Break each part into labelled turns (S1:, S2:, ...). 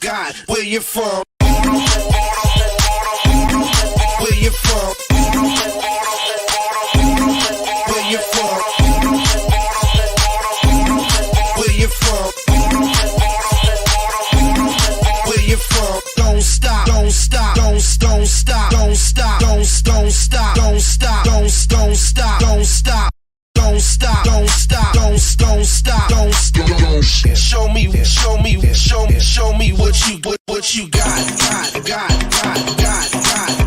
S1: God, where you from? Where you from? Where you from? Where you from? Where you from? Don't stop, don't stop, don't stop, don't stop, don't stop, don't stop, don't stop, don't stop. Don't stop, don't stop, don't stop, don't stop. Show me what you got.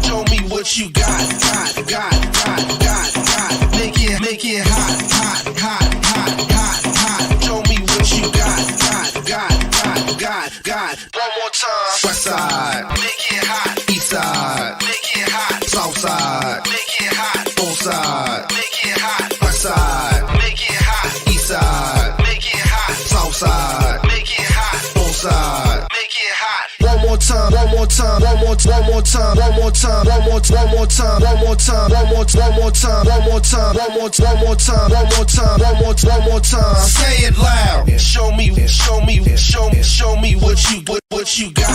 S1: Show me what you got. Make it hot. Show me what you got. One more time. West side, make it hot. East side, make it hot. South side, make it hot. North side, make it hot. Side, make it hot. East side, make it hot. South side, make it hot. North side, make it hot. One more time. Say it loud. Show me what you got. Show me what you got.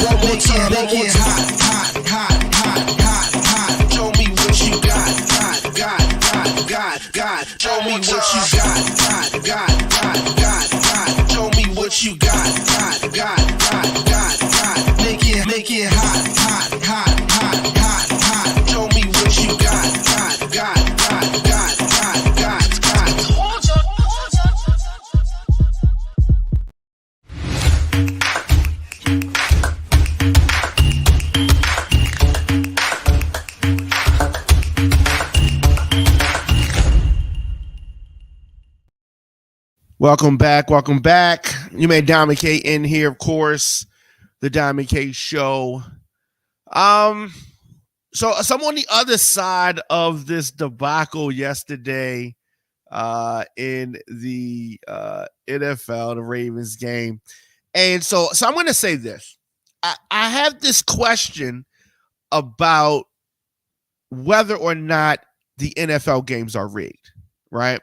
S1: One more time. Make it hot. Show me what you got. Show me what you got. Show me what you got. Make it hot. Show me what you got.
S2: Welcome back. You made Diamond K in here, of course, the Diamond K show. So I'm on the other side of this debacle yesterday in the NFL, the Ravens game. And so I'm going to say this. I have this question about whether or not the NFL games are rigged, right?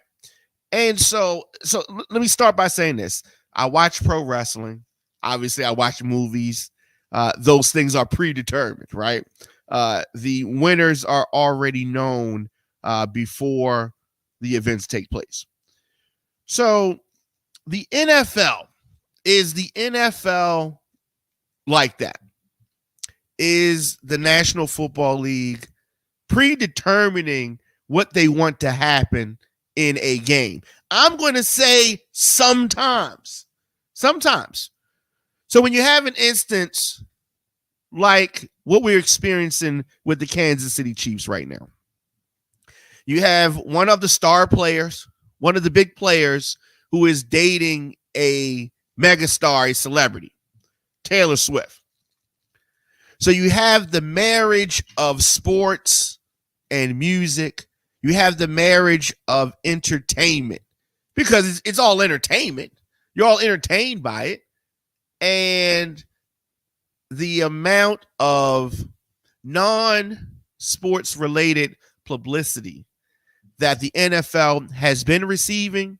S2: And so let me start by saying this. I watch pro wrestling. Obviously, I watch movies. Those things are predetermined, right? The winners are already known before the events take place. So the NFL, is the NFL like that? Is the National Football League predetermining what they want to happen in a game? I'm going to say sometimes. So when you have an instance like what we're experiencing with the Kansas City Chiefs right now, you have one of the star players, one of the big players who is dating a megastar, a celebrity, Taylor Swift. So you have the marriage of sports and music. You have the marriage of entertainment, because it's all entertainment. You're all entertained by it. And the amount of non-sports related publicity that the NFL has been receiving,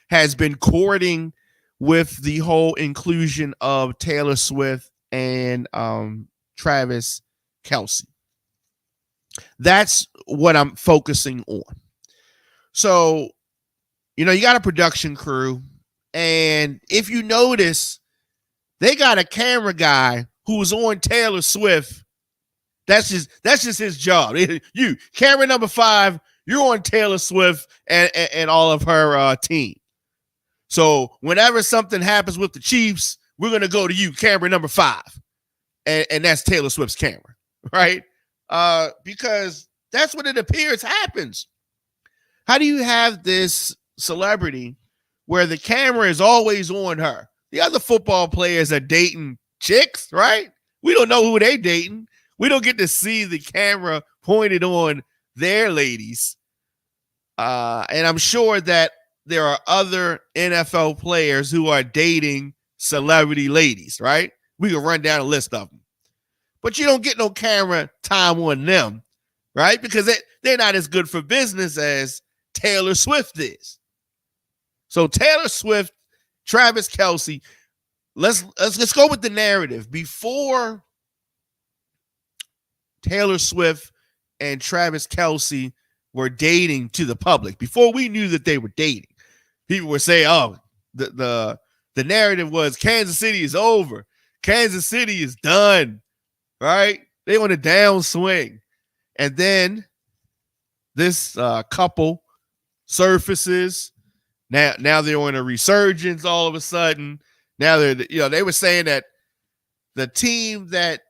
S2: has been courting with the whole inclusion of Taylor Swift and Travis Kelce. That's what I'm focusing on. So, you got a production crew, and if you notice, they got a camera guy who's on Taylor Swift. That's just his job. You, camera number 5, you're on Taylor Swift and all of her team. So whenever something happens with the Chiefs, we're going to go to you, camera number 5. And that's Taylor Swift's camera, right? Because that's what it appears happens. How do you have this celebrity where the camera is always on her? The other football players are dating chicks, right? We don't know who they dating. We don't get to see the camera pointed on their ladies. And I'm sure that there are other NFL players who are dating celebrity ladies, right? We can run down a list of them. But you don't get no camera time on them, right? Because they're not as good for business as Taylor Swift is. So Taylor Swift, Travis Kelce, let's go with the narrative. Before Taylor Swift and Travis Kelce were dating to the public, before we knew that they were dating, people were saying, oh, the narrative was Kansas City is over. Kansas City is done, right? They on a downswing. And then this couple surfaces. Now they're on a resurgence all of a sudden. Now they were saying that the team that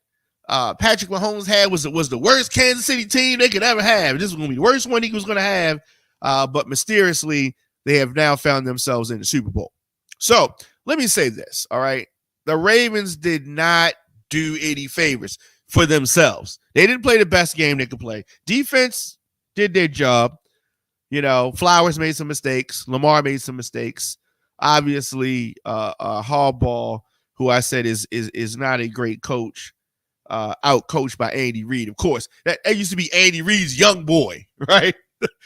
S2: Patrick Mahomes had was the worst Kansas City team they could ever have. This was going to be the worst one he was going to have. But mysteriously, they have now found themselves in the Super Bowl. So let me say this, all right? The Ravens did not do any favors for themselves. They didn't play the best game they could play. Defense did their job. Flowers made some mistakes. Lamar made some mistakes. Obviously, Harbaugh, who I said is not a great coach, out-coached by Andy Reid. Of course, that used to be Andy Reid's young boy, right?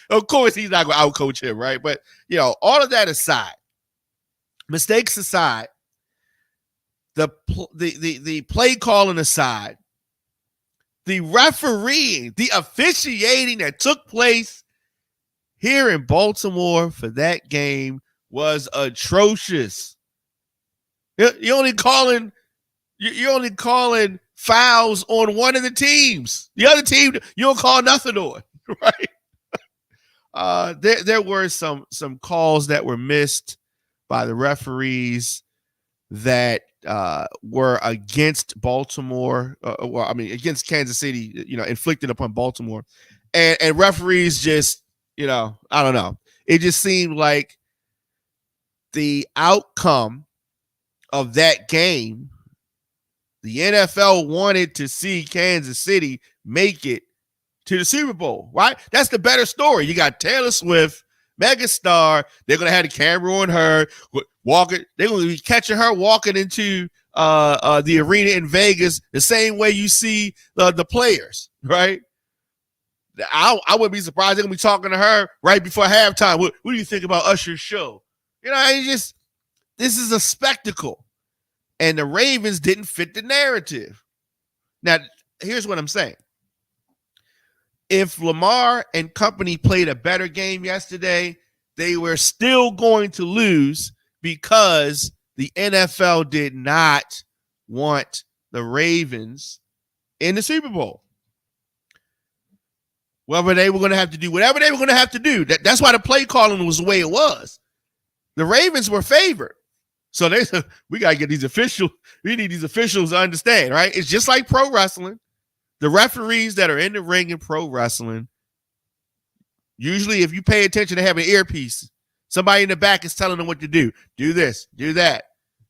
S2: Of course, he's not going to out-coach him, right? But, all of that aside, mistakes aside, the play calling aside, the refereeing, the officiating that took place here in Baltimore for that game was atrocious. You're only calling fouls on one of the teams. The other team you don't call nothing on, right? There were some calls that were missed by the referees that were against Baltimore. Against Kansas City. Inflicted upon Baltimore, and referees just. I don't know. It just seemed like the outcome of that game, the NFL wanted to see Kansas City make it to the Super Bowl, right? That's the better story. You got Taylor Swift, megastar. They're going to have the camera on her walking. They're going to be catching her walking into the arena in Vegas the same way you see the players, right? I wouldn't be surprised they're going to be talking to her right before halftime. What do you think about Usher's show? This is a spectacle. And the Ravens didn't fit the narrative. Now, here's what I'm saying. If Lamar and company played a better game yesterday, they were still going to lose because the NFL did not want the Ravens in the Super Bowl. Whatever they were going to have to do. That's why the play calling was the way it was. The Ravens were favored. So they said, we got to get these officials. We need these officials to understand, right? It's just like pro wrestling. The referees that are in the ring in pro wrestling, usually if you pay attention, they have an earpiece. Somebody in the back is telling them what to do. Do this, do that.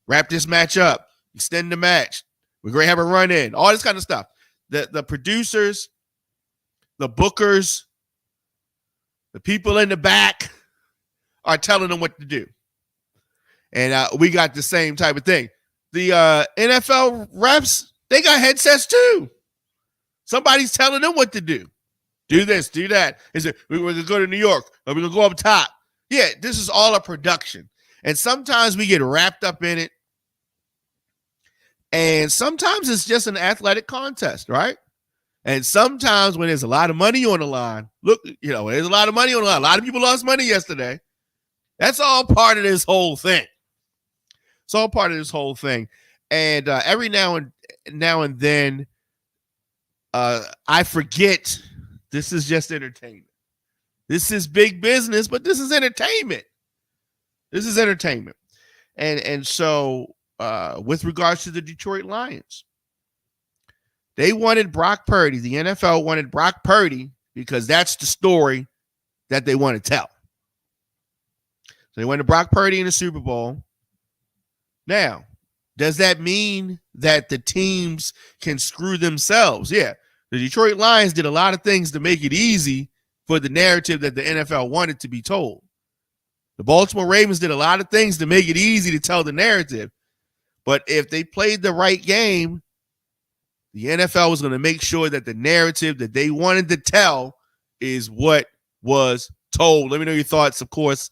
S2: Wrap this match up. Extend the match. We're going to have a run in. All this kind of stuff. The producers, the bookers, the people in the back are telling them what to do. And we got the same type of thing. The NFL refs, they got headsets too. Somebody's telling them what to do. Do this, do that. Is it we're going to go to New York or we're going to go up top? Yeah, this is all a production. And sometimes we get wrapped up in it. And sometimes it's just an athletic contest, right? And sometimes when there's a lot of money on the line, there's a lot of money on the line. A lot of people lost money yesterday. That's all part of this whole thing. It's all part of this whole thing. And every now and then, I forget this is just entertainment. This is big business, but this is entertainment. This is entertainment. And so with regards to the Detroit Lions, they wanted Brock Purdy. The NFL wanted Brock Purdy because that's the story that they want to tell. So they wanted Brock Purdy in the Super Bowl. Now, does that mean that the teams can screw themselves? Yeah. The Detroit Lions did a lot of things to make it easy for the narrative that the NFL wanted to be told. The Baltimore Ravens did a lot of things to make it easy to tell the narrative. But if they played the right game, the NFL was going to make sure that the narrative that they wanted to tell is what was told. Let me know your thoughts, of course,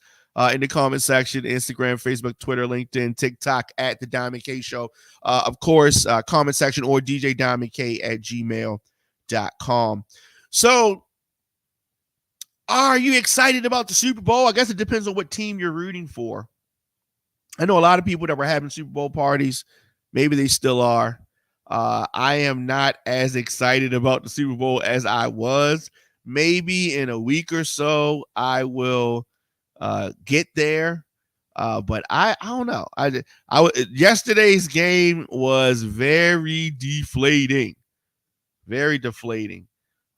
S2: in the comment section, Instagram, Facebook, Twitter, LinkedIn, TikTok at The Diamond K Show. Of course, comment section or djdiamondk at gmail.com. So, are you excited about the Super Bowl? I guess it depends on what team you're rooting for. I know a lot of people that were having Super Bowl parties. Maybe they still are. I am not as excited about the Super Bowl as I was. Maybe in a week or so, I will get there. But I don't know. Yesterday's game was very deflating. Very deflating.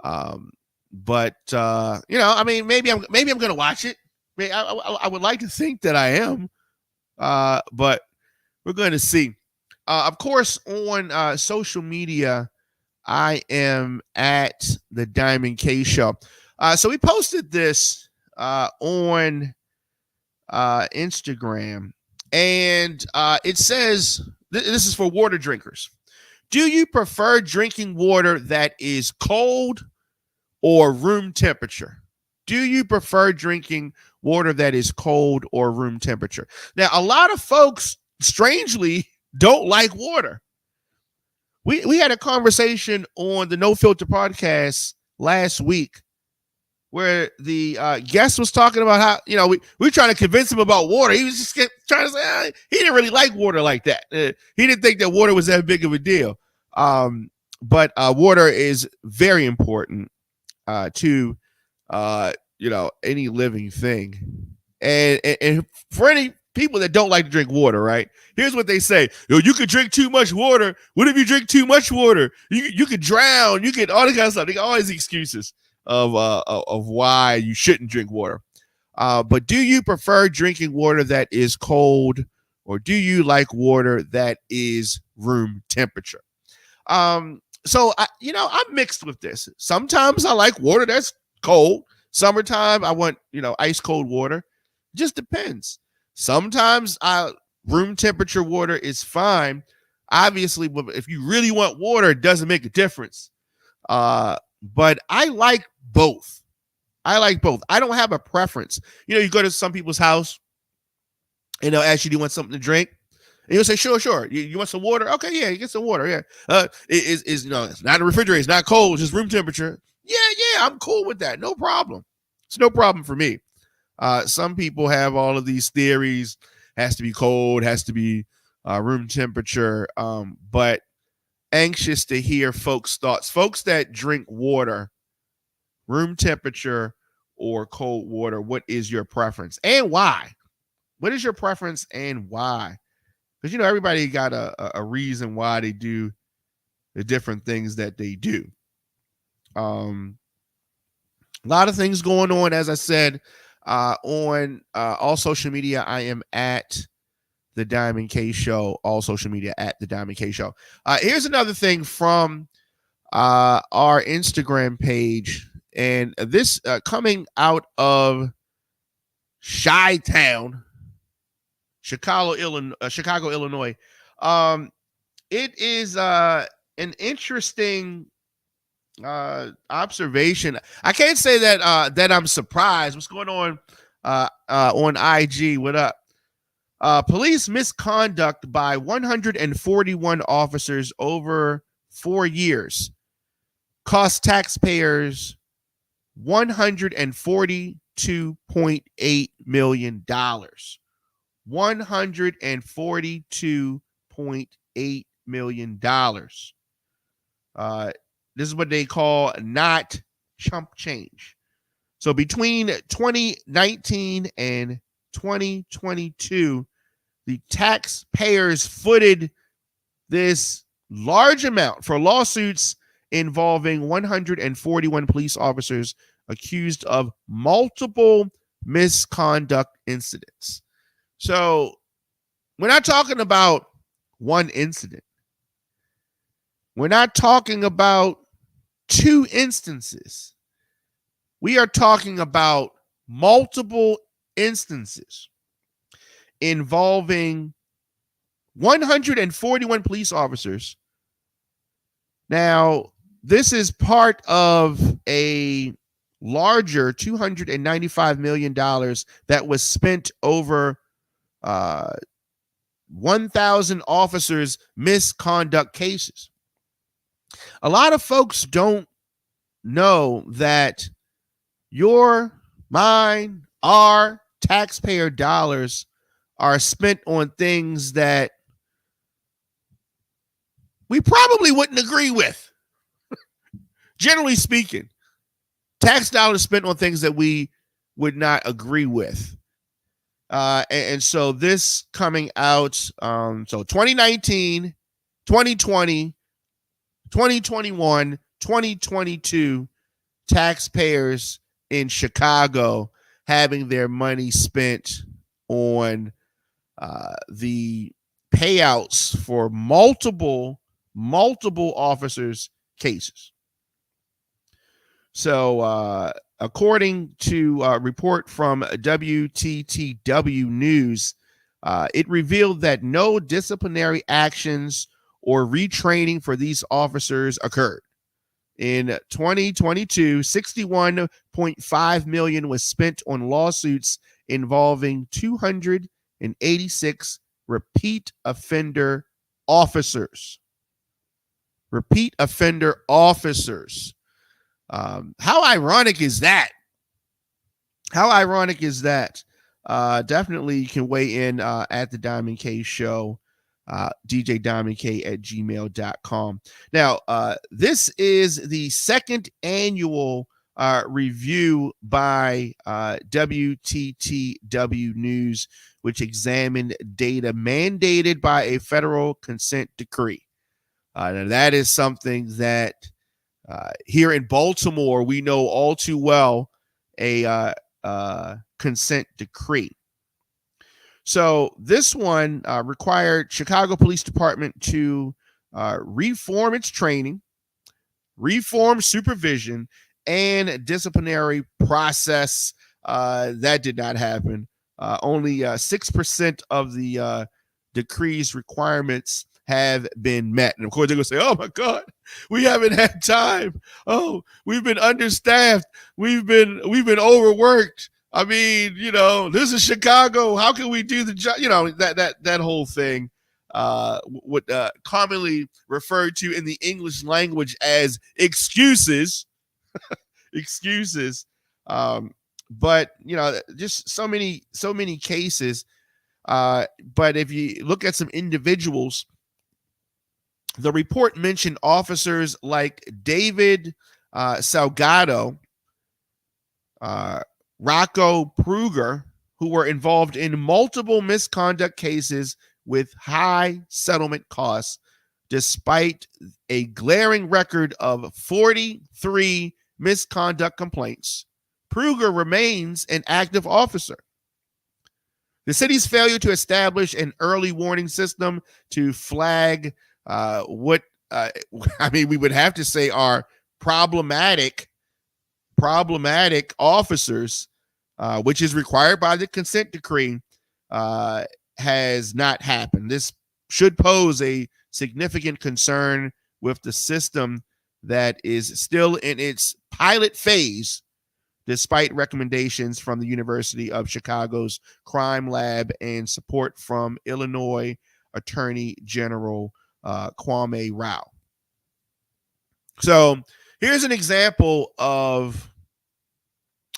S2: But I mean, maybe I'm gonna watch it. I would like to think that I am. But we're going to see. Of course, on social media, I am at The Diamond K Show. So we posted this on Instagram, and it says, this is for water drinkers. Do you prefer drinking water that is cold or room temperature? Do you prefer drinking water that is cold or room temperature? Now, a lot of folks, strangely, don't like water. We had a conversation on the No Filter podcast last week where the guest was talking about how, we were trying to convince him about water. He was just trying to say he didn't really like water like that. He didn't think that water was that big of a deal. But water is very important to any living thing. And for any people that don't like to drink water, right? Here's what they say. You could drink too much water. What if you drink too much water? You could drown. You could all that kind of stuff. They got all these excuses of why you shouldn't drink water. But do you prefer drinking water that is cold, or do you like water that is room temperature? So I'm mixed with this. Sometimes I like water that's cold. Summertime, I want, ice cold water. Just depends. Sometimes room temperature water is fine. Obviously, if you really want water, it doesn't make a difference. But I like both. I don't have a preference. You go to some people's house and they'll ask you, do you want something to drink? And you'll say, sure. You want some water? Okay, yeah, you get some water. Yeah. It's not a refrigerator. It's not cold. It's just room temperature. Yeah, I'm cool with that. No problem. It's no problem for me. Some people have all of these theories. Has to be cold, has to be room temperature. But anxious to hear folks' thoughts. Folks that drink water, room temperature or cold water, what is your preference and why? What is your preference and why? Because, everybody got a reason why they do the different things that they do. A lot of things going on, as I said, on all social media. I am at The Diamond K Show, all social media at The Diamond K Show. Here's another thing from our Instagram page, and this coming out of Chi-Town, Chicago, Illinois. It is an interesting observation. I can't say that I'm surprised. What's going on IG? What up? Police misconduct by 141 officers over 4 years cost taxpayers $142.8 million. $142.8 million. This is what they call not chump change. So between 2019 and 2022, the taxpayers footed this large amount for lawsuits involving 141 police officers accused of multiple misconduct incidents. So we're not talking about one incident. We're not talking about 2 instances. We are talking about multiple instances involving 141 police officers. Now, this is part of a larger $295 million that was spent over 1,000 officers' misconduct cases. A lot of folks don't know that mine, our taxpayer dollars are spent on things that we probably wouldn't agree with. Generally speaking, tax dollars spent on things that we would not agree with. And so this coming out, so 2019, 2020, 2021, 2022, taxpayers in Chicago having their money spent on the payouts for multiple officers' cases. So according to a report from WTTW News, it revealed that no disciplinary actions or retraining for these officers occurred. In 2022, $61.5 million was spent on lawsuits involving 286 repeat offender officers. Repeat offender officers. How ironic is that? How ironic is that? Definitely you can weigh in at the Diamond K Show, djdiamondk@gmail.com. Now, this is the second annual review by WTTW News, which examined data mandated by a federal consent decree. Now that is something that here in Baltimore, we know all too well, a consent decree. So this one required Chicago Police Department to reform its training, reform supervision, and disciplinary process. That did not happen. Only 6% of the decree's requirements have been met. And of course, they're going to say, oh my God, we haven't had time. Oh, we've been understaffed. We've been overworked. I mean, this is Chicago. How can we do the job? That whole thing, what commonly referred to in the English language as excuses, excuses. But just so many cases. But if you look at some individuals, the report mentioned officers like David Salgado, Rocco Pruger, who were involved in multiple misconduct cases with high settlement costs, despite a glaring record of 43 misconduct complaints. Pruger remains an active officer. The city's failure to establish an early warning system to flag we would have to say are problematic officers, which is required by the consent decree, has not happened. This should pose a significant concern with the system that is still in its pilot phase, despite recommendations from the University of Chicago's Crime Lab and support from Illinois Attorney General Kwame Rao. So here's an example of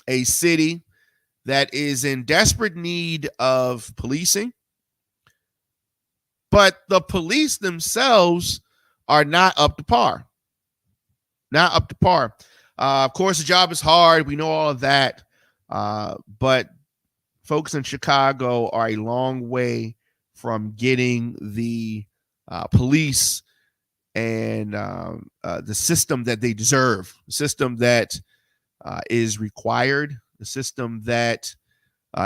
S2: a city that is in desperate need of policing, but the police themselves are not up to par. Not up to par. Of course, the job is hard. We know all of that. But folks in Chicago are a long way from getting the police and the system that they deserve, the system that is required, the system that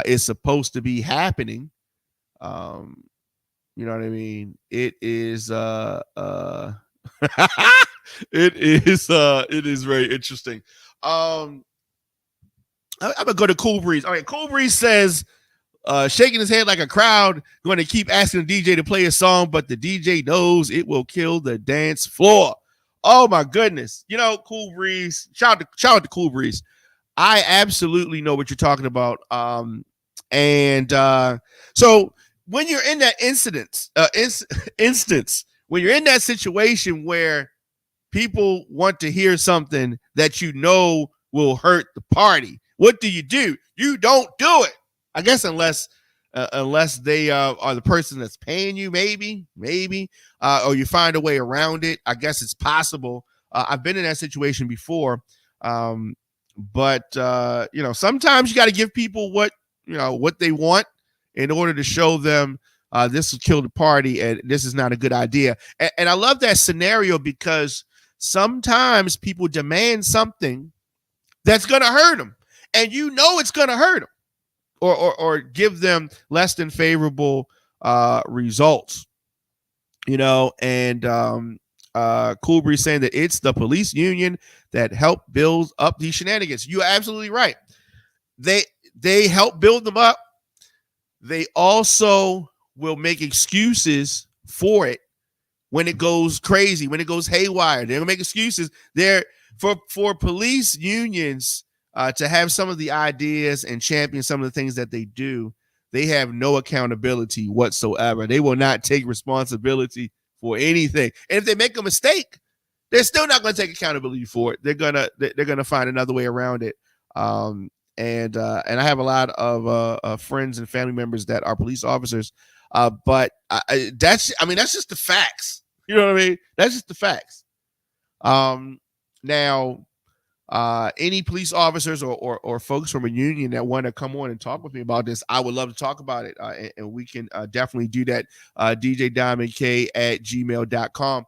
S2: is supposed to be happening. You know what I mean? It is it is very interesting. I'm gonna go to Cool Breeze. All right, Cool Breeze says, shaking his head like a crowd, going to keep asking the DJ to play a song, but the DJ knows it will kill the dance floor. Oh my goodness. Cool Breeze. Shout out to Cool Breeze. I absolutely know what you're talking about. And so when you're in that instance, when you're in that situation where people want to hear something that you know will hurt the party, what do? You don't do it. I guess unless they are the person that's paying you, maybe, or you find a way around it. I guess it's possible. I've been in that situation before. But sometimes you got to give people what they want in order to show them this will kill the party and this is not a good idea. And I love that scenario because sometimes people demand something that's going to hurt them, and it's going to hurt them or give them less than favorable results. And Cool Breeze saying that it's the police union that helped build up these shenanigans. You're absolutely right. They help build them up. They also will make excuses for it when it goes crazy, when it goes haywire. They're gonna make excuses. They're for police unions to have some of the ideas and champion some of the things that they do. They have no accountability whatsoever. They will not take responsibility for anything. And if they make a mistake, they're still not going to take accountability for it. They're gonna find another way around it. And I have a lot of friends and family members that are police officers. But that's just the facts. You know what I mean? That's just the facts. Now, any police officers or folks from a union that want to come on and talk with me about this, I would love to talk about it. And we can definitely do that. djdiamondk at gmail.com.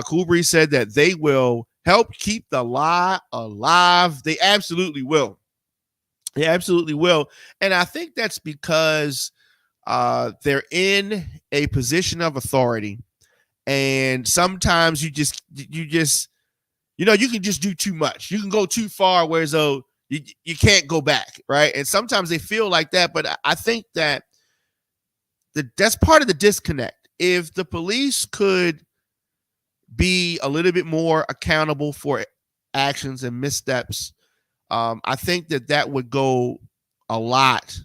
S2: Cool Breeze said that they will help keep the lie alive. They absolutely will. They absolutely will. And I think that's because they're in a position of authority. And sometimes you can just do too much. You can go too far, whereas though you can't go back, right? And sometimes they feel like that, but I think that that's part of the disconnect. If the police could be a little bit more accountable for actions and missteps, I think that would go a lot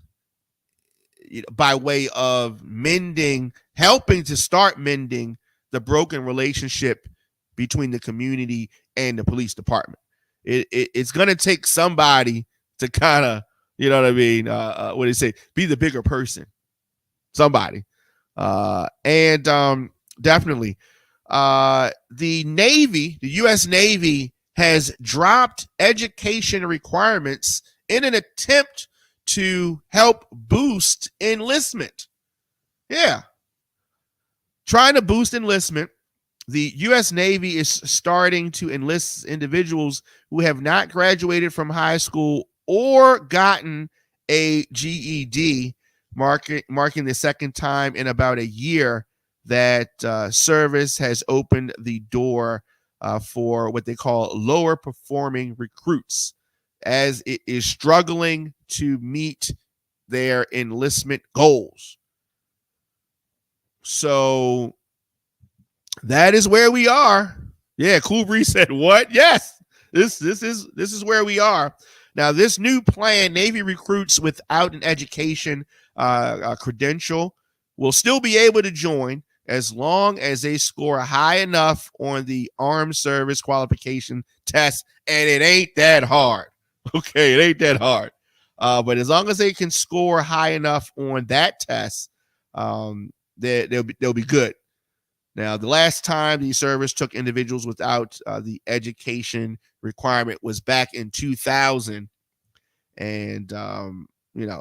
S2: by way of helping to start mending the broken relationship between the community and the police department. It's going to take somebody to kind of, you know what I mean? What do you say? Be the bigger person. Somebody. And definitely. The Navy, the U.S. Navy, has dropped education requirements in an attempt to help boost enlistment. Yeah. Trying to boost enlistment. The U.S. Navy is starting to enlist individuals who have not graduated from high school or gotten a GED, marking the second time in about a year that service has opened the door for what they call lower performing recruits, as it is struggling to meet their enlistment goals. So that is where we are. Yeah, Cool Breeze said what? Yes, this is where we are. Now, this new plan, Navy recruits without an education credential will still be able to join as long as they score high enough on the armed service qualification test. And it ain't that hard. Okay, it ain't that hard. But as long as they can score high enough on that test, they'll be good. Now, the last time the service took individuals without the education requirement was back in 2000. And,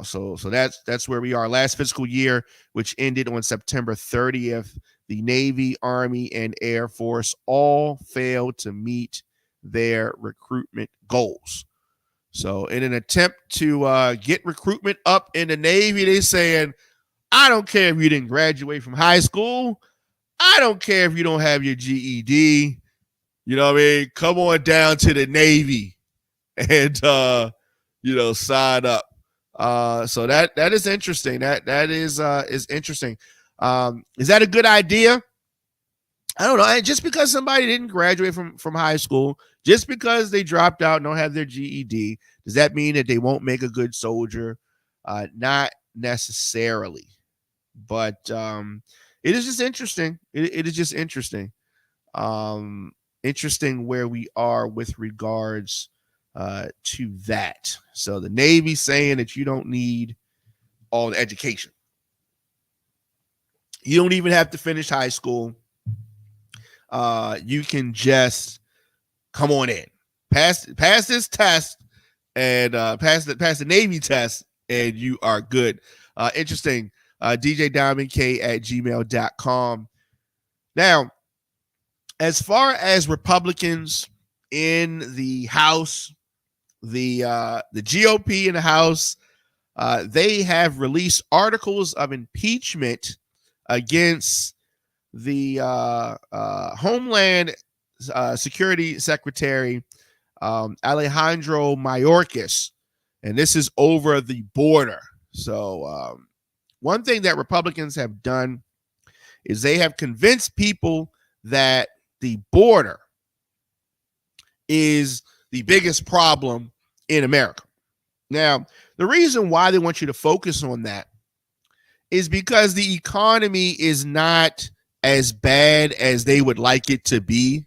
S2: so that's where we are. Last fiscal year, which ended on September 30th, the Navy, Army, and Air Force all failed to meet their recruitment goals. So in an attempt to get recruitment up in the Navy, they're saying, I don't care if you didn't graduate from high school. I don't care if you don't have your GED. You know what I mean? Come on down to the Navy and, sign up. So that is interesting. That is interesting. Is that a good idea? I don't know. And just because somebody didn't graduate from high school, just because they dropped out and don't have their GED, does that mean that they won't make a good soldier? Not necessarily. But it is just interesting. It is just interesting. Interesting where we are with regards to that. So the Navy saying that you don't need all the education. You don't even have to finish high school. You can just come on in, pass this test, and pass the Navy test, and you are good. Interesting. djdiamondk at gmail.com. Now, as far as Republicans in the House, the GOP in the House, they have released articles of impeachment against the Homeland Security Secretary Alejandro Mayorkas, and this is over the border. So one thing that Republicans have done is they have convinced people that the border is the biggest problem in America. Now, the reason why they want you to focus on that is because the economy is not as bad as they would like it to be.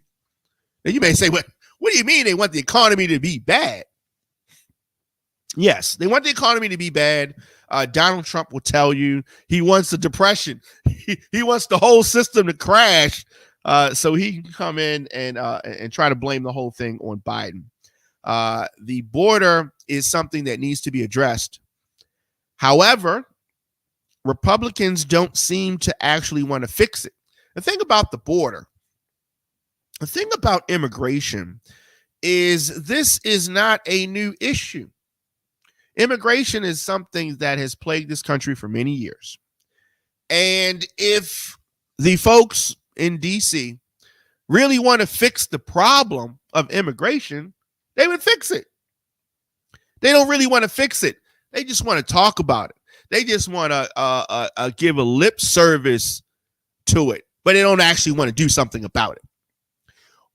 S2: And you may say, what do you mean they want the economy to be bad? Yes, they want the economy to be bad. Donald Trump will tell you he wants the depression. He wants the whole system to crash so he can come in and try to blame the whole thing on Biden. The border is something that needs to be addressed. However, Republicans don't seem to actually want to fix it. The thing about the border, the thing about immigration is this is not a new issue. Immigration is something that has plagued this country for many years. And if the folks in DC really want to fix the problem of immigration, they would fix it. They don't really want to fix it. They just want to talk about it. They just want to give a lip service to it, but they don't actually want to do something about it.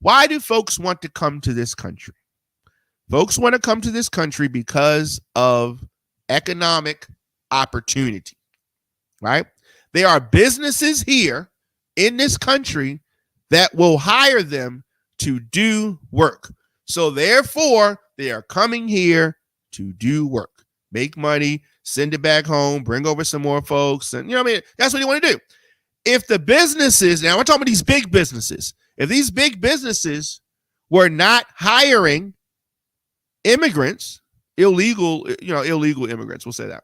S2: Why do folks want to come to this country? Folks want to come to this country because of economic opportunity, right? There are businesses here in this country that will hire them to do work. So therefore, they are coming here to do work, make money, send it back home, bring over some more folks. And you know what I mean? That's what you want to do. If the businesses, now we're talking about these big businesses, if these big businesses were not hiring immigrants, illegal immigrants, we'll say that.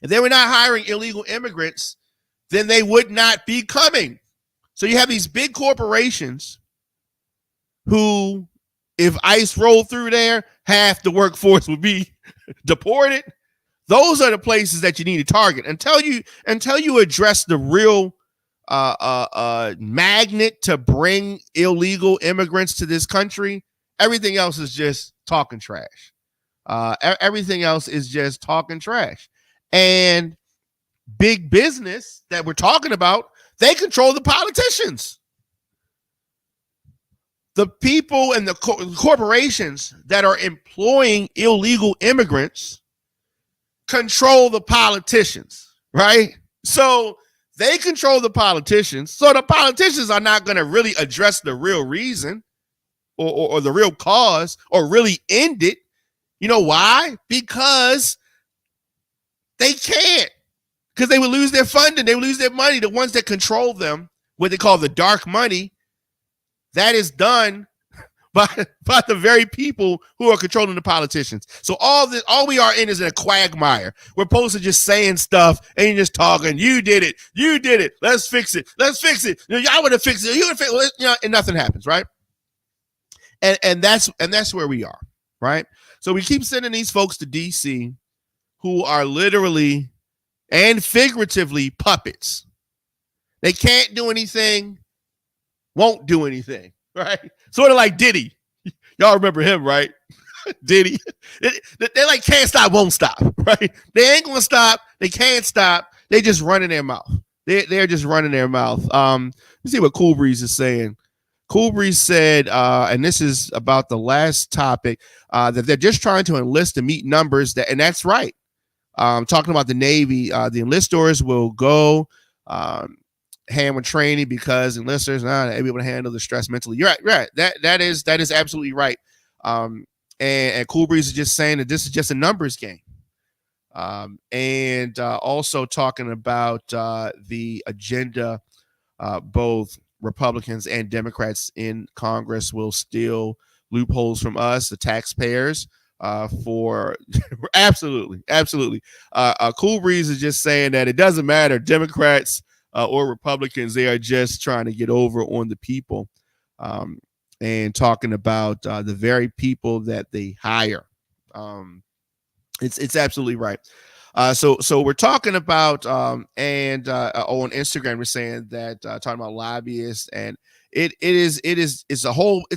S2: If they were not hiring illegal immigrants, then they would not be coming. So you have these big corporations who, if ICE rolled through there, half the workforce would be deported. Those are the places that you need to target until you address the real magnet to bring illegal immigrants to this country. Everything else is just talking trash. Everything else is just talking trash. And big business that we're talking about, they control the politicians. The people and the corporations that are employing illegal immigrants control the politicians, right? So they control the politicians. So the politicians are not going to really address the real reason or the real cause or really end it. You know why? Because they can't. Because they would lose their funding. They would lose their money. The ones that control them, what they call the dark money, that is done by the very people who are controlling the politicians. So all we are in is a quagmire. We're supposed to just saying stuff and you're just talking. You did it. Let's fix it. I would have fixed it. You would fix it. And nothing happens, right? And that's where we are, right? So we keep sending these folks to DC who are literally and figuratively puppets. They can't do anything, won't do anything, right? Sort of like Diddy. Y'all remember him, right? Diddy. They like can't stop, won't stop, right? They ain't gonna stop. They can't stop. They just run in their mouth. they're just running their mouth. Let's see what Cool Breeze is saying. Cool Breeze said, and this is about the last topic, that they're just trying to enlist to meet numbers. And that's right. Talking about the Navy, the enlistors will go hand with training because enlisters not able to handle the stress mentally. You're right. That is absolutely right. And Cool Breeze is just saying that this is just a numbers game. And also talking about the agenda, both Republicans and Democrats in Congress will steal loopholes from us, the taxpayers, for absolutely. Cool Breeze is just saying that it doesn't matter, Democrats or Republicans, they are just trying to get over on the people, and talking about the very people that they hire. It's absolutely right. So we're talking about on Instagram we're saying that talking about lobbyists, and it's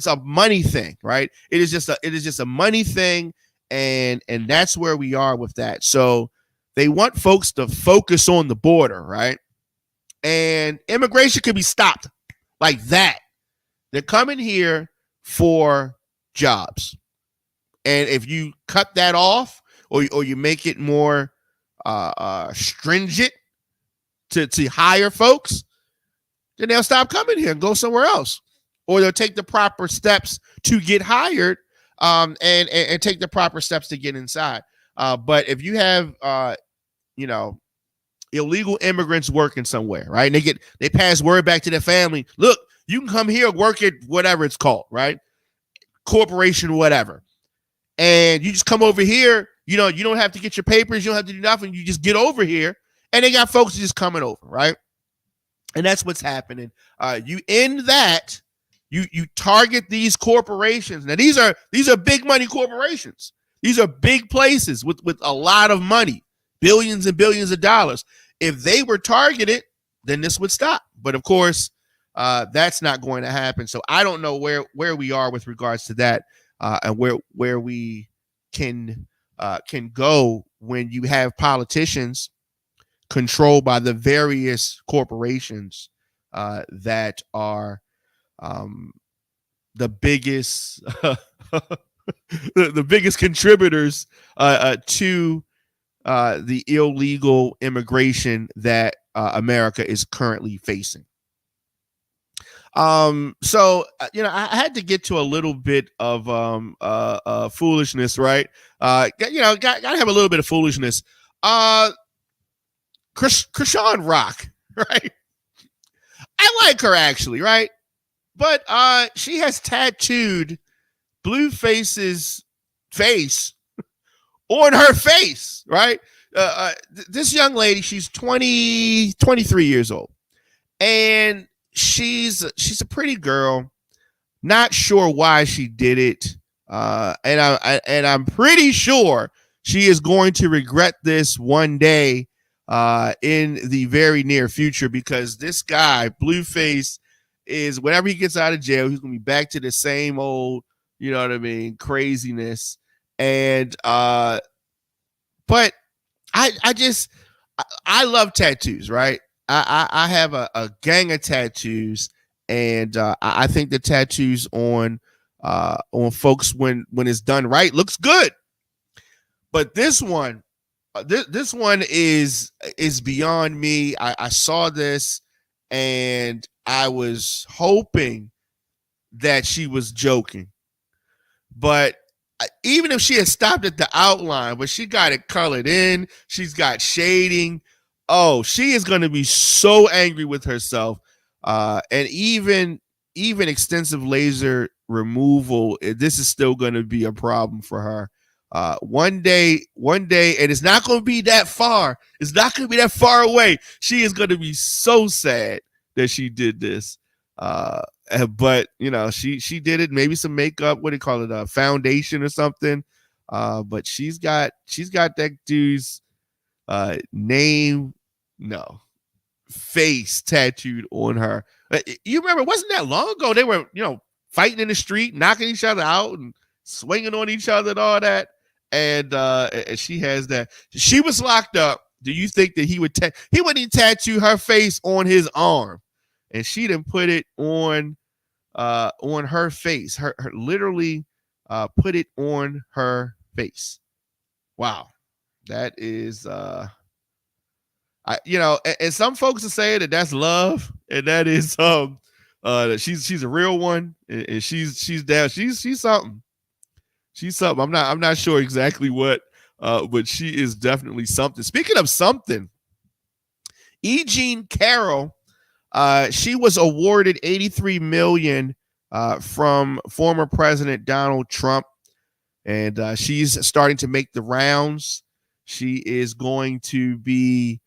S2: a money thing, right? It is just a money thing, and that's where we are with that. So they want folks to focus on the border, right? And immigration could be stopped like that. They're coming here for jobs, and if you cut that off, or you make it more stringent to hire folks, then they'll stop coming here and go somewhere else, or they'll take the proper steps to get hired, and take the proper steps to get inside. But if you have illegal immigrants working somewhere, right, and they pass word back to their family, look, you can come here, work at whatever it's called, right, corporation, whatever, and you just come over here. You don't have to get your papers. You don't have to do nothing. You just get over here, and they got folks just coming over, right? And that's what's happening. You end that. You target these corporations. Now these are big money corporations. These are big places with a lot of money, billions and billions of dollars. If they were targeted, then this would stop. But of course, that's not going to happen. So I don't know where we are with regards to that, and where we can go when you have politicians controlled by the various corporations that are the biggest the biggest contributors to the illegal immigration that America is currently facing. So I had to get to a little bit of foolishness, right? Gotta have a little bit of foolishness. Krishan Rock, right? I like her actually, right? But she has tattooed Blueface's face on her face, right? This young lady, she's 23 years old, and she's a pretty girl. Not sure why she did it, and I'm pretty sure she is going to regret this one day in the very near future, because this guy Blueface is, whenever he gets out of jail, he's gonna be back to the same old, craziness. And but I love tattoos, right? I have a gang of tattoos, and I think the tattoos on folks, when it's done right, looks good. But this one is beyond me. I saw this, and I was hoping that she was joking, but even if she had stopped at the outline, but she got it colored in, she's got shading. Oh, she is going to be so angry with herself. And even extensive laser removal, this is still going to be a problem for her. One day, and it's not going to be that far. It's not going to be that far away. She is going to be so sad that she did this. But she did it. Maybe some makeup. What do you call it? A foundation or something. But she's got that dude's face tattooed on her. You remember? Wasn't that long ago? They were fighting in the street, knocking each other out, and swinging on each other and all that. And she has that. She was locked up. do you think that he wouldn't tattoo her face on his arm, and she didn't put it on her face, her literally put it on her face. Wow, that is and some folks are saying that that's love, and that is she's a real one, and she's down, she's something. She's something. I'm not sure exactly what, but she is definitely something. Speaking of something, Carroll, she was awarded $83 million from former President Donald Trump, and she's starting to make the rounds. She is going to be,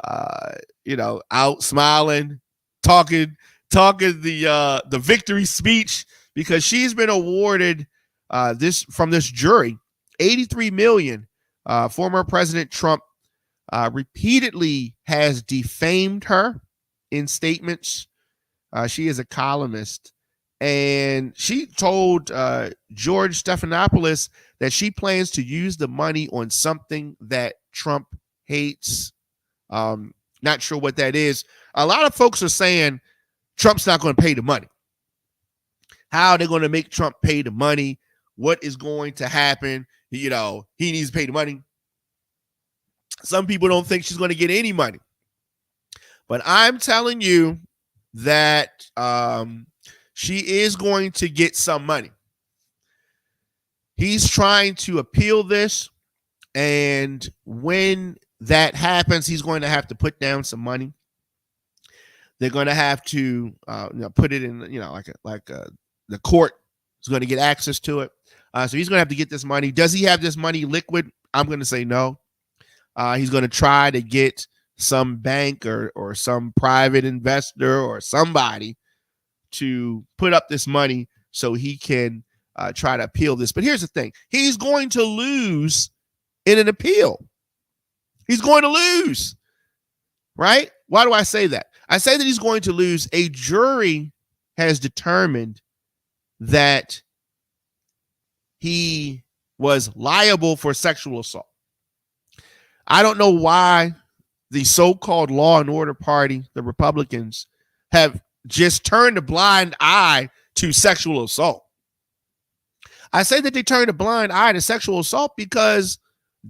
S2: out smiling, talking the victory speech, because she's been awarded this jury, $83 million. Former President Trump repeatedly has defamed her in statements. She is a columnist, and she told George Stephanopoulos that she plans to use the money on something that Trump hates. Not sure what that is. A lot of folks are saying Trump's not going to pay the money. How are they going to make Trump pay the money? What is going to happen? He needs to pay the money. Some people don't think she's going to get any money. But I'm telling you that she is going to get some money. He's trying to appeal this, and when that happens, he's going to have to put down some money. They're going to have to put it in, the court is going to get access to it. So he's going to have to get this money. Does he have this money liquid? I'm going to say no. He's going to try to get some bank or some private investor or somebody to put up this money so he can try to appeal this. But here's the thing. He's going to lose in an appeal. He's going to lose, right? Why do I say that? I say that he's going to lose. A jury has determined that he was liable for sexual assault. I don't know why the so-called law and order party, the Republicans, have just turned a blind eye to sexual assault. I say that they turned a blind eye to sexual assault because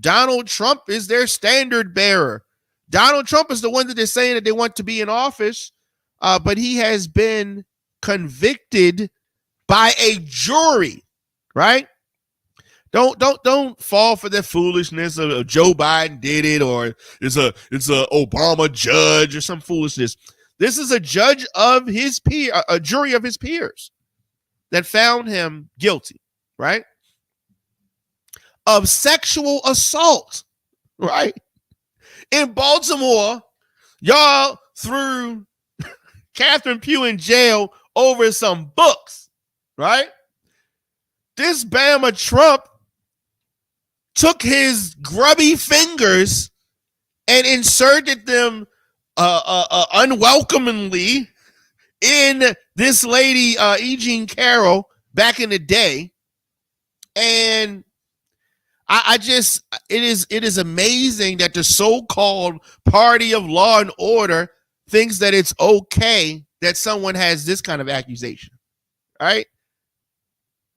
S2: Donald Trump is their standard bearer. Donald Trump is the one that they're saying that they want to be in office, but he has been convicted by a jury, right? Don't fall for that foolishness of Joe Biden did it, or it's a Obama judge or some foolishness. This is a judge of his peer, a jury of his peers that found him guilty, right? Of sexual assault, right? In Baltimore, y'all threw Catherine Pugh in jail over some books, right? This Bama Trump took his grubby fingers and inserted them unwelcomingly in this lady, Carroll, back in the day. And it is amazing that the so-called party of law and order thinks that it's okay that someone has this kind of accusation, right?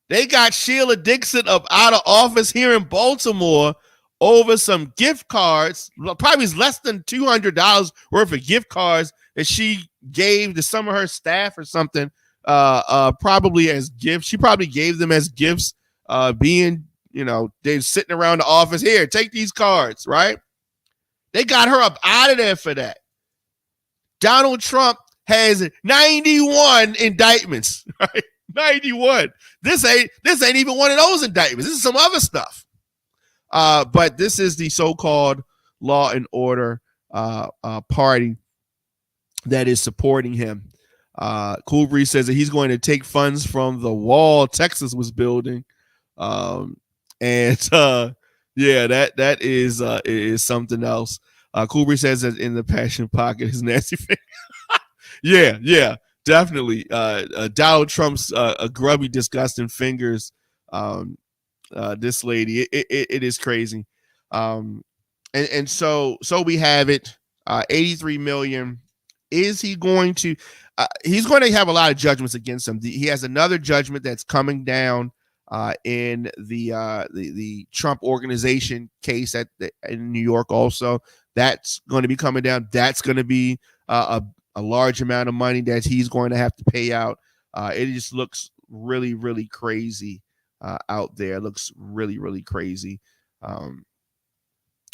S2: They got Sheila Dixon up out of office here in Baltimore over some gift cards, probably less than $200 worth of gift cards that she gave to some of her staff or something, probably as gifts. She probably gave them as gifts, they're sitting around the office. Here, take these cards, right? They got her up out of there for that. Donald Trump has 91 indictments, right? 91. This ain't even one of those indictments. This is some other stuff. But this is the so-called law and order party that is supporting him. Cool Breeze says that he's going to take funds from the wall Texas was building. That is something else. Cool Breeze says that in the passion pocket is Nancy Faye. Yeah. Definitely. Donald Trump's grubby, disgusting fingers. This lady, it is crazy. And And so we have it. 83 million. Is he going to? He's going to have a lot of judgments against him. He has another judgment that's coming down in the Trump organization case in New York. Also, that's going to be coming down. That's going to be a large amount of money that he's going to have to pay out. It just looks really, really crazy out there. It looks really, really crazy.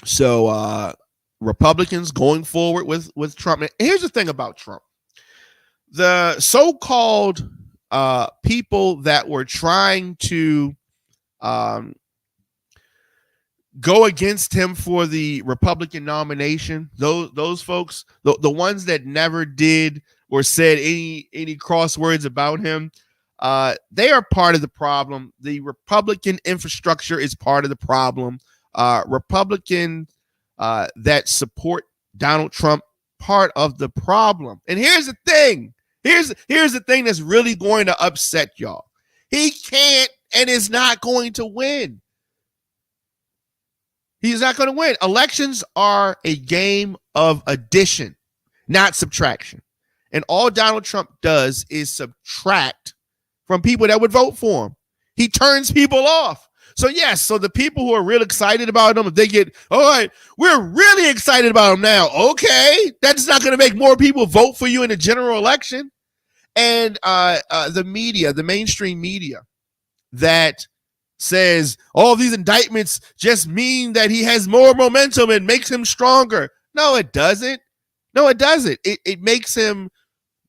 S2: So Republicans going forward with Trump. And here's the thing about Trump. The so-called people that were trying to go against him for the Republican nomination, those folks, the ones that never did or said any cross words about him, they are part of the problem. The Republican infrastructure is part of the problem. Republican that support Donald Trump, part of the problem. And here's the thing. Here's the thing that's really going to upset y'all. He can't and is not going to win. He's not going to win. Elections are a game of addition, not subtraction. And all Donald Trump does is subtract from people that would vote for him. He turns people off. So yes, so the people who are real excited about him, if they get, all right, we're really excited about him now. Okay, that's not going to make more people vote for you in the general election. And the media, the mainstream media that says all these indictments just mean that he has more momentum and makes him stronger. No, it doesn't. No, it doesn't. It makes him,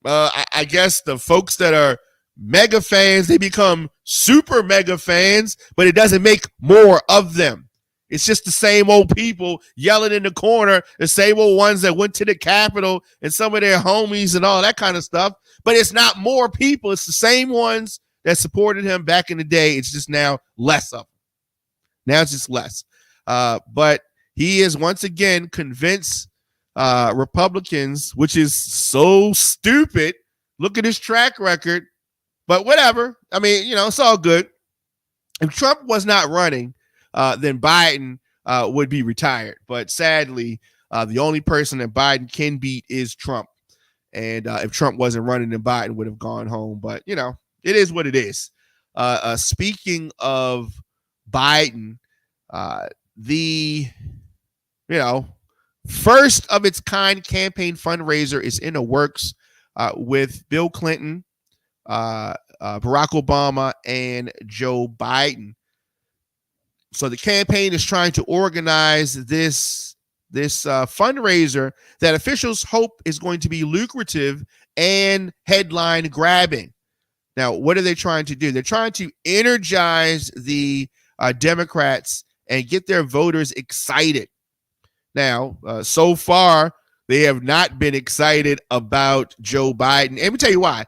S2: I guess the folks that are mega fans, they become super mega fans, but it doesn't make more of them. It's just the same old people yelling in the corner, the same old ones that went to the Capitol and some of their homies and all that kind of stuff. But it's not more people. It's the same ones that supported him back in the day. It's just now less of them. Now it's just less. But he is once again convinced Republicans, which is so stupid. Look at his track record. But whatever. I mean, it's all good. If Trump was not running, then Biden would be retired. But sadly, the only person that Biden can beat is Trump. And if Trump wasn't running, then Biden would have gone home. But, it is what it is. Speaking of Biden, the, first of its kind campaign fundraiser is in the works with Bill Clinton, Barack Obama, and Joe Biden. So the campaign is trying to organize this fundraiser that officials hope is going to be lucrative and headline grabbing. Now, what are they trying to do? They're trying to energize the Democrats and get their voters excited. Now, so far, they have not been excited about Joe Biden. And let me tell you why.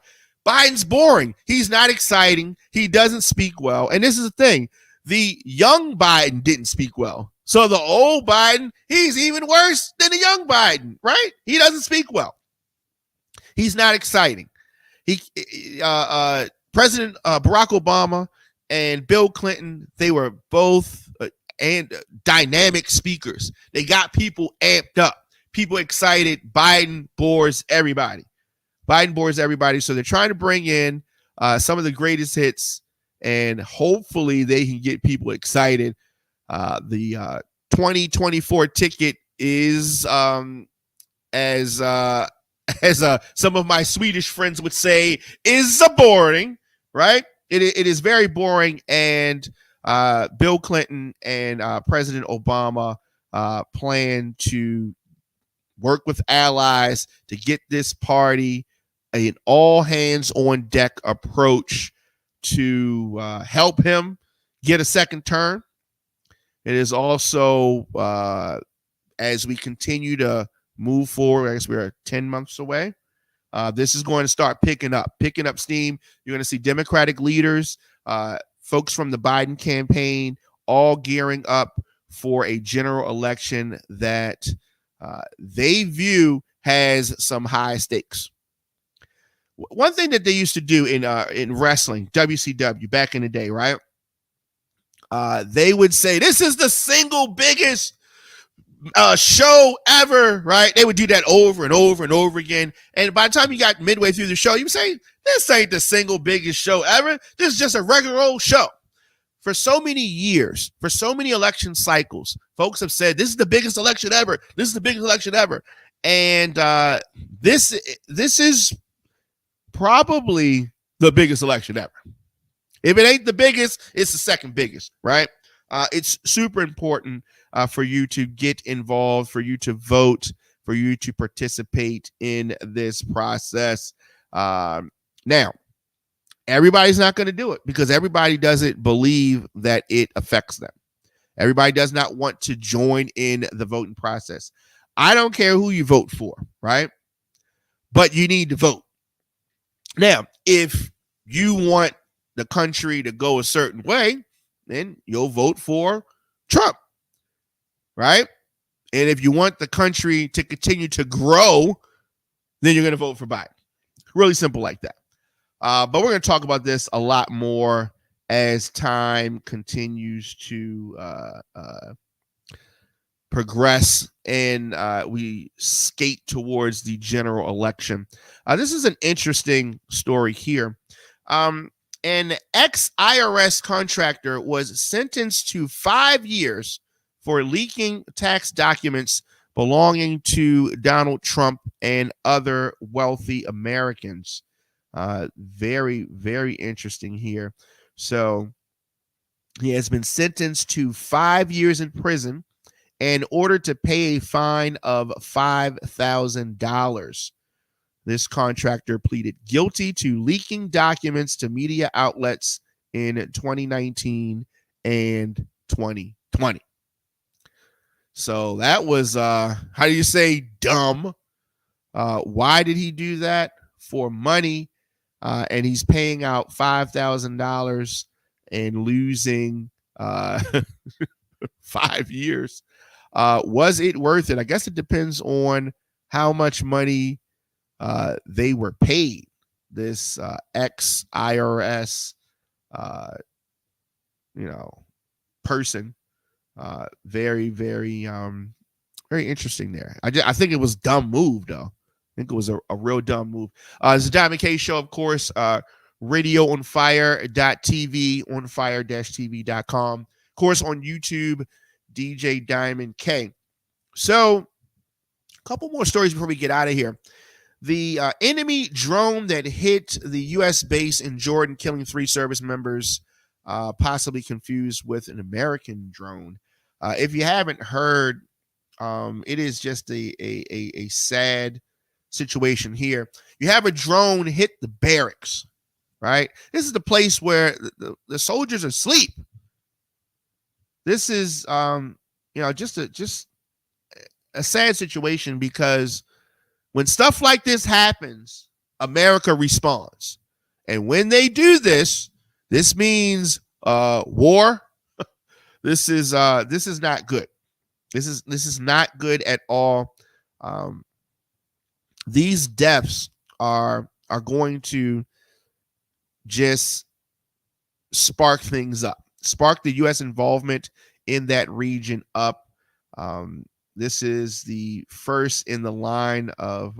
S2: Biden's boring. He's not exciting. He doesn't speak well. And this is the thing. The young Biden didn't speak well. So the old Biden, he's even worse than the young Biden, right? He doesn't speak well. He's not exciting. President Barack Obama and Bill Clinton, they were both dynamic speakers. They got people amped up, people excited. Biden bores everybody. So they're trying to bring in some of the greatest hits, and hopefully they can get people excited. The 2024 ticket is, as some of my Swedish friends would say, is boring, right? It is very boring, and Bill Clinton and President Obama plan to work with allies to get this party an all-hands-on-deck approach to help him get a second term. It is also, as we continue to move forward, I guess we're 10 months away, this is going to start picking up steam. You're going to see Democratic leaders, folks from the Biden campaign, all gearing up for a general election that they view has some high stakes. One thing that they used to do in wrestling, WCW, back in the day, right? They would say, this is the single biggest show ever, right? They would do that over and over and over again. And by the time you got midway through the show, you would say, this ain't the single biggest show ever. This is just a regular old show. For so many years, for so many election cycles, folks have said, this is the biggest election ever. This is the biggest election ever. And this is probably the biggest election ever. If it ain't the biggest, it's the second biggest, right? It's super important for you to get involved, for you to vote, for you to participate in this process. Now, everybody's not going to do it because everybody doesn't believe that it affects them. Everybody does not want to join in the voting process. I don't care who you vote for, right? But you need to vote. Now, if you want the country to go a certain way, then you'll vote for Trump, right? And if you want the country to continue to grow, then you're going to vote for Biden. Really simple like that. But we're going to talk about this a lot more as time continues to progress and we skate towards the general election. This is an interesting story here. An ex-IRS contractor was sentenced to 5 years for leaking tax documents belonging to Donald Trump and other wealthy Americans. Very, very interesting here. So he has been sentenced to 5 years in prison and ordered to pay a fine of $5,000. This contractor pleaded guilty to leaking documents to media outlets in 2019 and 2020. So that was, how do you say, dumb? Why did he do that? For money. And he's paying out $5,000 and losing 5 years. Was it worth it? I guess it depends on how much money they were paid. This ex-IRS, person. Very, very, very interesting there. I think it was dumb move though. I think it was a real dumb move. It's the Diamond K Show, of course. RadioOnFire.tv, onfire-tv.com. Of course, on YouTube, DJ Diamond K. So, a couple more stories before we get out of here. The enemy drone that hit the U.S. base in Jordan, killing 3 service members, possibly confused with an American drone. If you haven't heard, it is just a sad situation here. You have a drone hit the barracks, right? This is the place where the soldiers are asleep. This is just a sad situation because when stuff like this happens, America responds. And when they do this, this means war. This is not good. This is not good at all. These deaths are going to just spark things up, spark the U.S. involvement in that region up. This is the first in the line of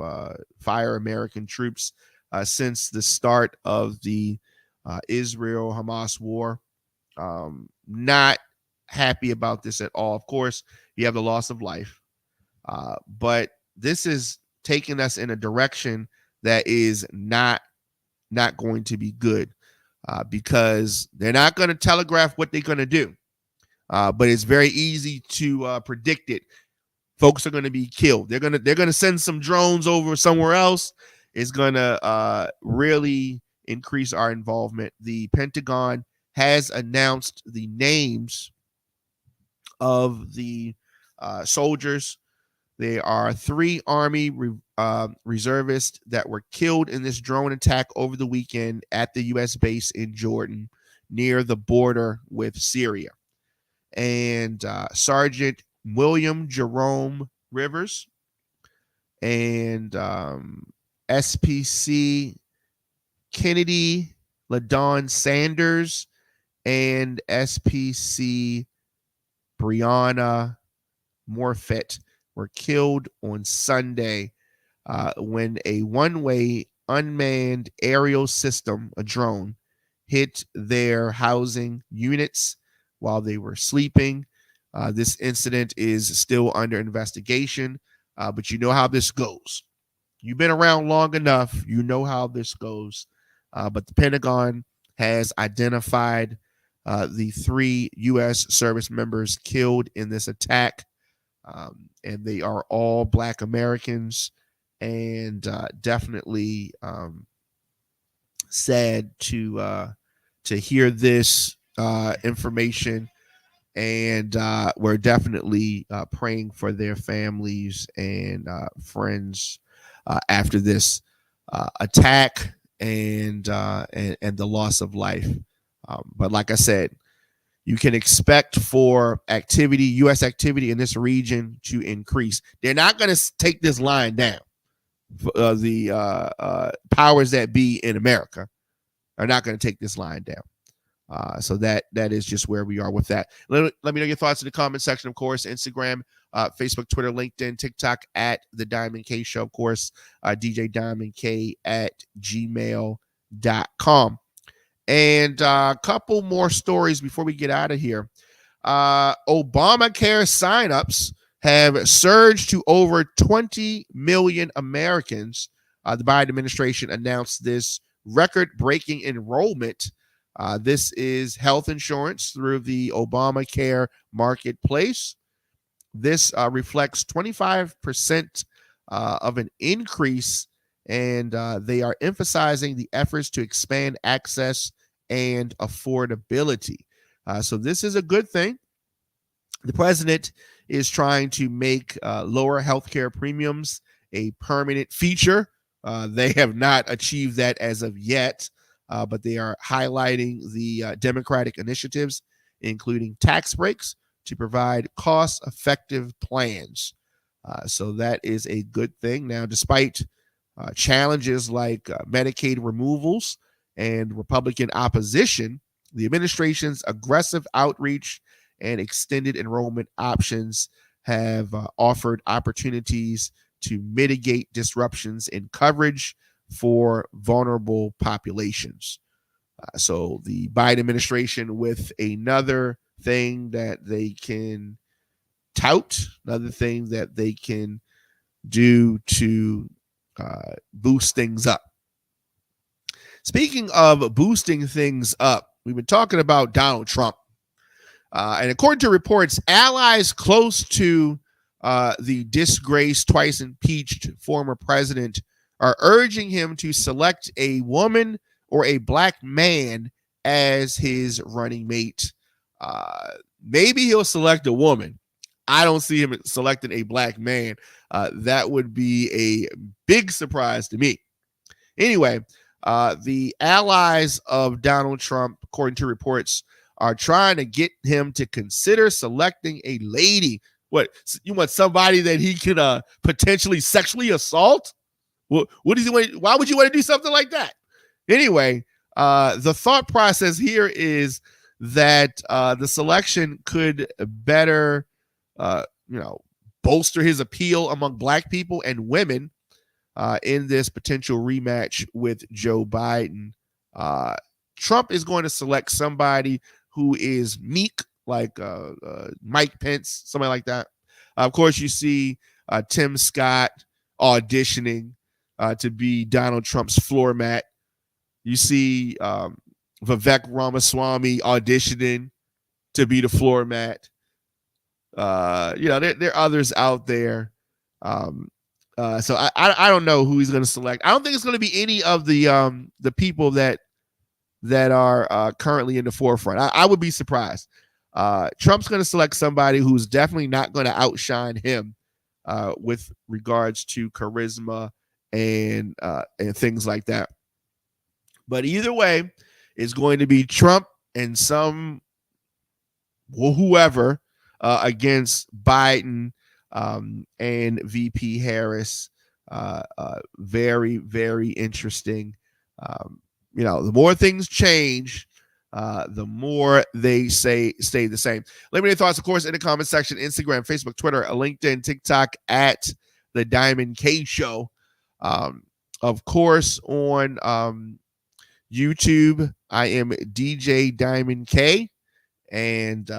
S2: fire American troops since the start of the Israel-Hamas war. Not happy about this at all. Of course, you have the loss of life, but this is taking us in a direction that is not going to be good because they're not going to telegraph what they're going to do, but it's very easy to predict it. Folks are going to be killed. They're going to send some drones over somewhere else. It's going to really increase our involvement. The Pentagon has announced the names of the soldiers. There are 3 Army reservists that were killed in this drone attack over the weekend at the U.S. base in Jordan near the border with Syria. And Sergeant William Jerome Rivers and SPC Kennedy LaDon Sanders and SPC Brianna Morfett were killed on Sunday when a one-way unmanned aerial system, a drone, hit their housing units while they were sleeping. This incident is still under investigation, but you know how this goes. You've been around long enough. You know how this goes. But the Pentagon has identified the 3 U.S. service members killed in this attack, and they are all Black Americans, and definitely sad to hear this information. And we're definitely praying for their families and friends after this attack and the loss of life. But like I said, you can expect for activity, U.S. activity in this region to increase. They're not going to take this line down. The powers that be in America are not going to take this line down. So that is just where we are with that. Let me know your thoughts in the comment section, of course. Instagram, Facebook, Twitter, LinkedIn, TikTok at The Diamond K Show, of course. djdiamondk at gmail.com. And a couple more stories before we get out of here. Obamacare signups have surged to over 20 million Americans. The Biden administration announced this record-breaking enrollment. This is health insurance through the Obamacare marketplace. This reflects 25% of an increase, and they are emphasizing the efforts to expand access and affordability. So this is a good thing. The president is trying to make lower healthcare premiums a permanent feature. They have not achieved that as of yet. But they are highlighting the Democratic initiatives, including tax breaks, to provide cost-effective plans. So that is a good thing. Now, despite challenges like Medicaid removals and Republican opposition, the administration's aggressive outreach and extended enrollment options have offered opportunities to mitigate disruptions in coverage for vulnerable populations. So the Biden administration, with another thing that they can tout, another thing that they can do to boost things up. Speaking of boosting things up, we've been talking about Donald Trump. And according to reports, allies close to the disgraced, twice impeached former president are urging him to select a woman or a Black man as his running mate. Maybe he'll select a woman. I don't see him selecting a Black man. That would be a big surprise to me. Anyway, the allies of Donald Trump, according to reports, are trying to get him to consider selecting a lady. What, you want somebody that he could potentially sexually assault? What does he want? Why would you want to do something like that? Anyway, the thought process here is that the selection could better, bolster his appeal among Black people and women in this potential rematch with Joe Biden. Trump is going to select somebody who is meek, like Mike Pence, somebody like that. Of course, you see Tim Scott auditioning to be Donald Trump's floor mat. You see Vivek Ramaswamy auditioning to be the floor mat. There are others out there. So I don't know who he's going to select. I don't think it's going to be any of the people that are currently in the forefront. I would be surprised. Trump's going to select somebody who's definitely not going to outshine him with regards to charisma and things like that. But either way, it's going to be Trump and whoever against Biden and VP Harris. Very, very interesting. The more things change, the more they stay the same. Let me know your thoughts, of course, in the comment section, Instagram, Facebook, Twitter, LinkedIn, TikTok at The Diamond K Show. Of course, on YouTube, I am DJ Diamond K, and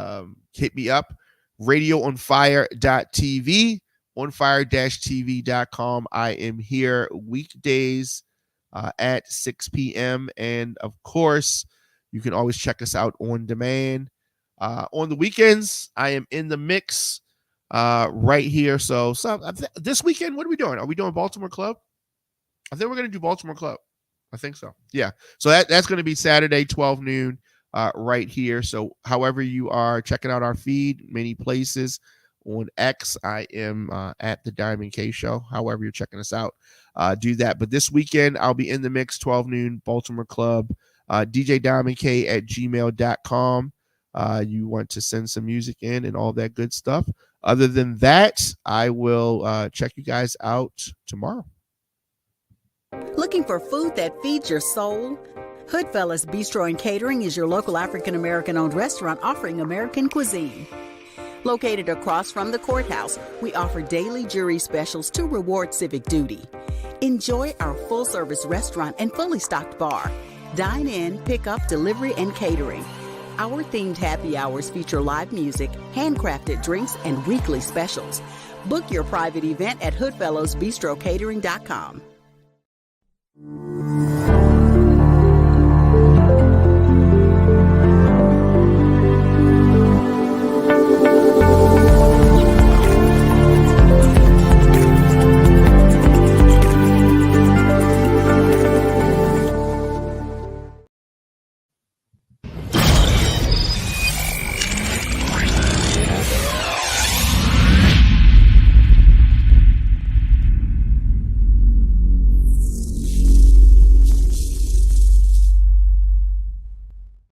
S2: hit me up. RadioOnFire.tv, onfire-tv.com. I am here weekdays at 6 p.m. And of course, you can always check us out on demand. On the weekends, I am in the mix right here. So this weekend, what are we doing? Are we doing Baltimore Club? I think we're going to do Baltimore Club. I think so. Yeah. So that's going to be Saturday, 12 noon. Right here. So however you are checking out our feed, many places on X, I am at the Diamond K Show. However you're checking us out, do that. But this weekend, I'll be in the mix, 12 noon, Baltimore Club, djdiamondk at gmail.com. You want to send some music in and all that good stuff. Other than that, I will check you guys out tomorrow.
S3: Looking for food that feeds your soul? Hoodfellas Bistro and Catering is your local African-American-owned restaurant offering American cuisine. Located across from the courthouse, we offer daily jury specials to reward civic duty. Enjoy our full-service restaurant and fully stocked bar. Dine in, pick up, delivery, and catering. Our themed happy hours feature live music, handcrafted drinks, and weekly specials. Book your private event at hoodfellowsbistrocatering.com.